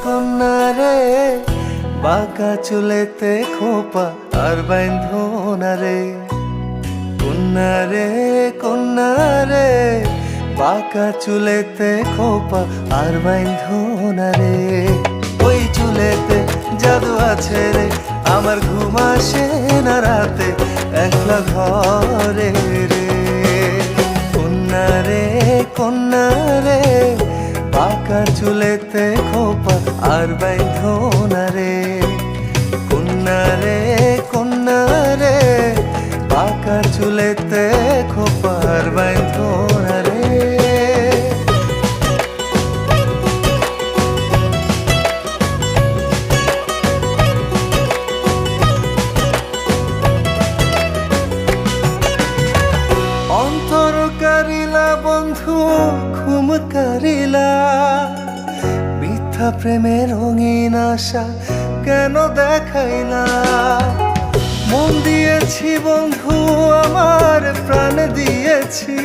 কন্যা রে বাঁকা চুলেতে খোপা আর বাইন্ধনা রে। কন্যা রে বাঁকা চুলেতে খোপা আর বাইন্ধনা রে। ওই চুলেতে জাদু আছে রে, আমার ঘুম আসে না রাতে একলা ঘরে রে। কন্যা রে বাঁকা চুলেতে খোপা আর বাইন্ধনা রে। কন্যা রে বাঁকা চুলেতে খোপা আর বাইন্ধনা রে। অন্তর কারিলা বন্ধু ঘুম কারিলা, মিথ্যা প্রেমের রঙিন আশা কেন দেখাইলা। মন দিয়েছি বন্ধু আমার প্রাণ দিয়েছি।